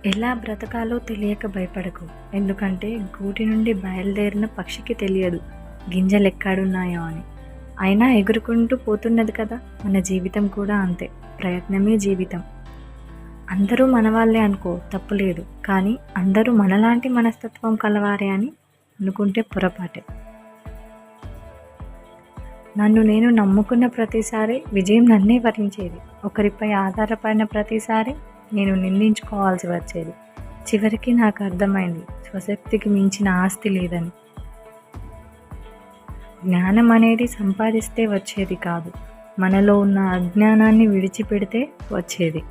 ఎలా బ్రతకాలో తెలియక భయపడకు. ఎందుకంటే గూటి నుండి బయలుదేరిన పక్షికి తెలియదు గింజలెక్కడున్నాయో అని. అయినా ఎగురుకుంటూ పోతున్నది కదా! మన జీవితం కూడా అంతే. ప్రయత్నమే జీవితం. అందరూ మనవాళ్ళే అనుకో తప్పులేదు. కానీ అందరూ మనలాంటి మనస్తత్వం కలవారే అని అనుకుంటే పొరపాటే. నన్ను నేను నమ్ముకున్న ప్రతిసారి విజయం నన్నే వరించేది. ఒకరిపై ఆధారపడిన ప్రతిసారి నేను నిందించుకోవాల్సి వచ్చేది. చివరికి నాకు అర్థమైంది స్వశక్తికి మించిన ఆస్తి లేదని. జ్ఞానం అనేది సంపాదిస్తే వచ్చేది కాదు, మనలో ఉన్న అజ్ఞానాన్ని విడిచిపెడితే వచ్చేది.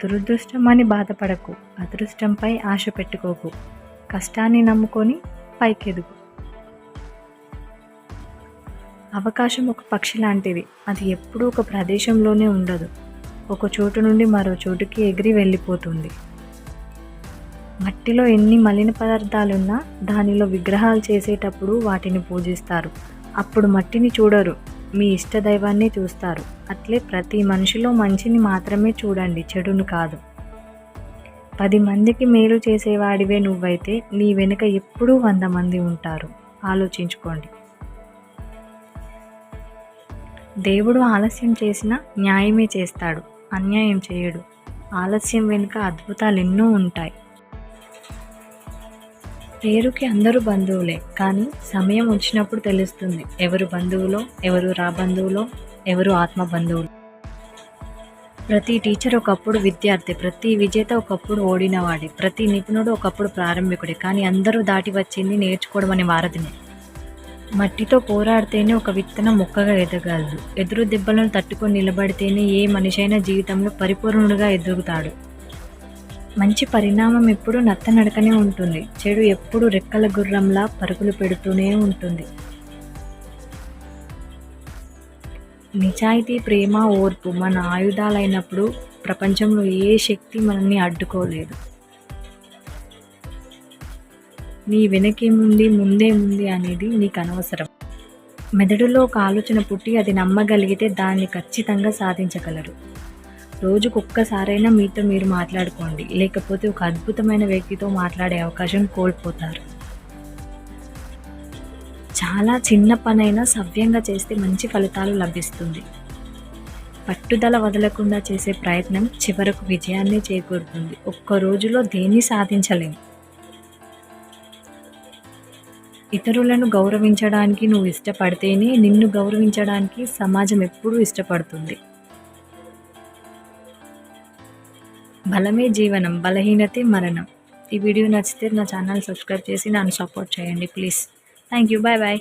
దురదృష్టం అని బాధపడకు, అదృష్టంపై ఆశ పెట్టుకోకు, కష్టాన్ని నమ్ముకొని పైకెదుగు. అవకాశం ఒక పక్షి లాంటిది. అది ఎప్పుడూ ఒక ప్రదేశంలోనే ఉండదు. ఒక చోటు నుండి మరో చోటుకి ఎగిరి వెళ్ళిపోతుంది. మట్టిలో ఎన్ని మలిన పదార్థాలున్నా దానిలో విగ్రహాలు చేసేటప్పుడు వాటిని పూజిస్తారు. అప్పుడు మట్టిని చూడరు, మీ ఇష్ట దైవాన్ని చూస్తారు. అట్లే ప్రతి మనిషిలో మంచిని మాత్రమే చూడండి, చెడును కాదు. 10 మందికి మేలు చేసేవాడివే నువ్వైతే నీ వెనుక ఎప్పుడూ 100 మంది ఉంటారు. ఆలోచించుకోండి. దేవుడు ఆలస్యం చేసినా న్యాయమే చేస్తాడు, అన్యాయం చేయడు. ఆలస్యం వెనుక అద్భుతాలు ఎన్నో ఉంటాయి. పేరుకి అందరూ బంధువులే, కానీ సమయం వచ్చినప్పుడు తెలుస్తుంది ఎవరు బంధువులో, ఎవరు రాబంధువులో, ఎవరు ఆత్మ బంధువులు. ప్రతి టీచర్ ఒకప్పుడు విద్యార్థి, ప్రతి విజేత ఒకప్పుడు ఓడినవాడే, ప్రతి నిపుణుడు ఒకప్పుడు ప్రారంభికుడే. కానీ అందరూ దాటి వచ్చింది నేర్చుకోవడం అనే వారధినే. మట్టితో పోరాడితేనే ఒక విత్తనం మొక్కగా ఎదగలదు. ఎదురు దెబ్బలను తట్టుకొని నిలబడితేనే ఏ మనిషైనా జీవితంలో పరిపూర్ణుడిగా ఎదుగుతాడు. మంచి పరిణామం ఎప్పుడు నత్తనడకనే ఉంటుంది. చెడు ఎప్పుడు రెక్కల గుర్రంలా పరుగులు పెడుతూనే ఉంటుంది. నిజాయితీ, ప్రేమ, ఓర్పు మన ఆయుధాలైనప్పుడు ప్రపంచంలో ఏ శక్తి మనల్ని అడ్డుకోలేదు. నీ వెనకేముంది, ముందేముంది అనేది నీకు అనవసరం. మెదడులో ఒక ఆలోచన పుట్టి అది నమ్మగలిగితే దాన్ని ఖచ్చితంగా సాధించగలరు. రోజుకొక్కసారైనా మీతో మీరు మాట్లాడుకోండి, లేకపోతే ఒక అద్భుతమైన వ్యక్తితో మాట్లాడే అవకాశం కోల్పోతారు. చాలా చిన్న పనైనా సవ్యంగా చేస్తే మంచి ఫలితాలు లభిస్తుంది. పట్టుదల వదలకుండా చేసే ప్రయత్నం చివరకు విజయాన్ని చేకూరుతుంది. ఒక్క రోజులో దేన్ని సాధించలేం. ఇతరులను గౌరవించడానికి నువ్వు ఇష్టపడితేనే నిన్ను గౌరవించడానికి సమాజం ఎప్పుడూ ఇష్టపడుతుంది. బలమే జీవనం, బలహీనతే మరణం. ఈ వీడియో నచ్చితే నా ఛానల్ సబ్స్క్రైబ్ చేసి నన్ను సపోర్ట్ చేయండి please. Thank you. Bye bye.